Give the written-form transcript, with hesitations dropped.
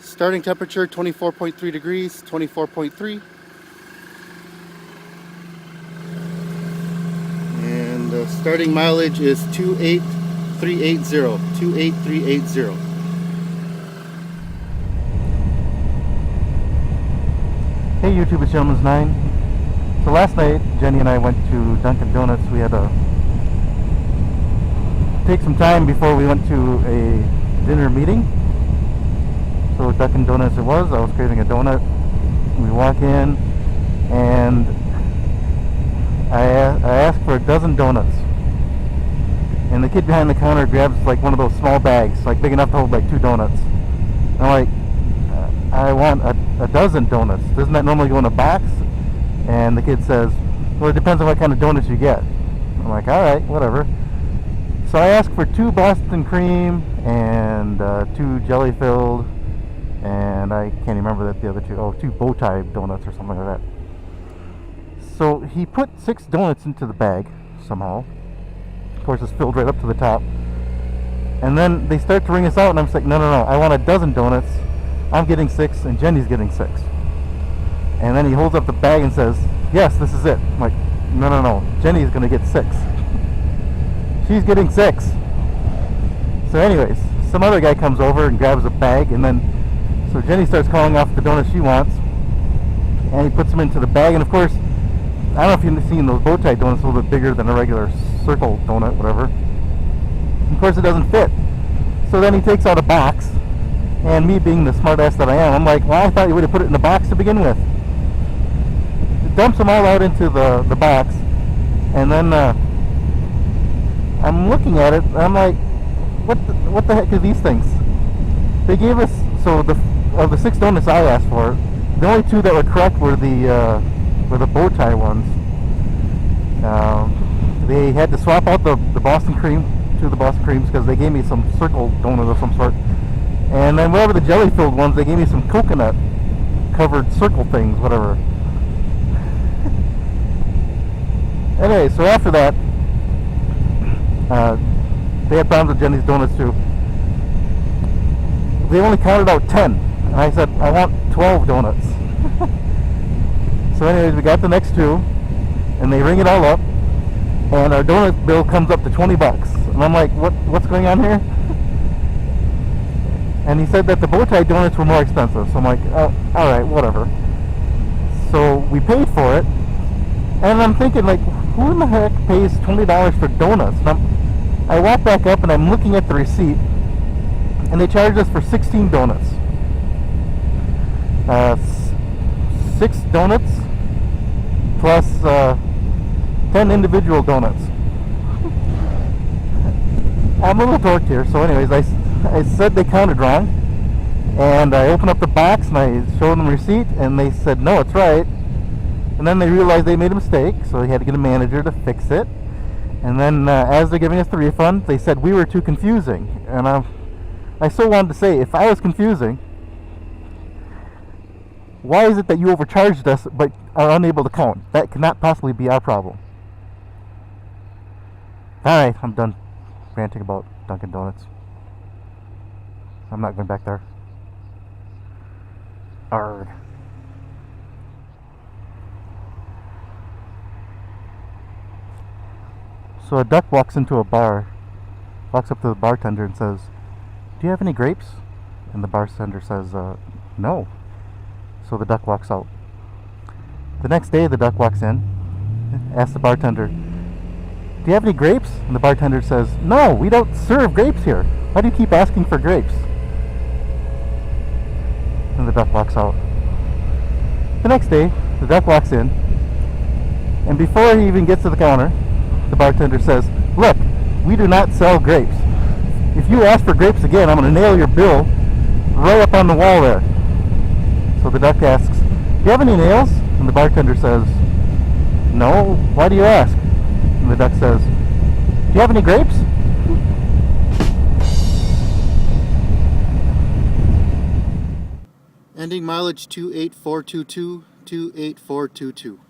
Starting temperature 24.3 degrees, 24.3. And starting mileage is 28380. 28380. Hey YouTube, it's gentlemansnine. So last night, Jenny and I went to Dunkin Donuts. We had to take some time before we went to a dinner meeting. So Dunkin Donuts it was. I was craving a donut. We walk in and I asked for a dozen donuts. And the kid behind the counter grabs like one of those small bags, like big enough to hold like 2 donuts. And I'm like, I want a dozen donuts. Doesn't that normally go in a box? And the kid says, well, it depends on what kind of donuts you get. I'm like, alright, whatever. So I asked for 2 Boston cream and 2 jelly filled, and I can't remember that the other 2 bow tie donuts or something like that. So he put 6 donuts into the bag somehow. Of course, it's filled right up to the top. And then they start to ring us out, and I'm just like, no, I want a dozen donuts. I'm getting 6 and Jenny's getting 6. And then he holds up the bag and says, yes, this is it. I'm like, no, Jenny's gonna get 6. She's getting 6. So anyways, some other guy comes over and grabs a bag, and then so Jenny starts calling off the donuts she wants, and he puts them into the bag. And of course, I don't know if you've seen those bow tie donuts, a little bit bigger than a regular circle donut, whatever. Of course, it doesn't fit. So then he takes out a box, and me being the smart ass that I am, I'm like, well, I thought you would have put it in the box to begin with. It dumps them all out into the box, and then I'm looking at it, and I'm like, what the heck are these things? They gave us, so of the 6 donuts I asked for, the only 2 that were correct were the bow tie ones. They had to swap out the Boston cream, 2 of the Boston creams, because they gave me some circle donut of some sort. And then whatever the jelly filled ones, they gave me some coconut covered circle things, whatever. Anyway, so after that, they had problems with Jenny's donuts too. They only counted out 10, and I said, I want 12 donuts. So anyways, we got the next 2, and they ring it all up, and our donut bill comes up to $20. And I'm like, what's going on here? And he said that the bow tie donuts were more expensive. So I'm like, oh, alright, whatever. So we paid for it, and I'm thinking, like, who in the heck pays $20 for donuts? And I walk back up and I'm looking at the receipt, and they charged us for 16 donuts. 6 donuts plus 10 individual donuts. I'm a little torqued here, so anyways, I said they counted wrong, and I opened up the box and I showed them the receipt, and they said, no, it's right. And then they realized they made a mistake, so they had to get a manager to fix it. And then as they're giving us the refund, they said we were too confusing. And I so wanted to say, if I was confusing, why is it that you overcharged us but are unable to count? That cannot possibly be our problem. Alright, I'm done ranting about Dunkin Donuts. I'm not going back there. Arrgh. So a duck walks into a bar, walks up to the bartender and says, do you have any grapes? And the bartender says, no. So the duck walks out. The next day the duck walks in, asks the bartender, do you have any grapes? And the bartender says, no, we don't serve grapes here. Why do you keep asking for grapes? And the duck walks out. The next day, the duck walks in, and before he even gets to the counter, the bartender says, look, we do not sell grapes. If you ask for grapes again, I'm going to nail your bill right up on the wall there. So the duck asks, do you have any nails? And the bartender says, no, why do you ask? And the duck says, do you have any grapes? Ending mileage 28422, 28422.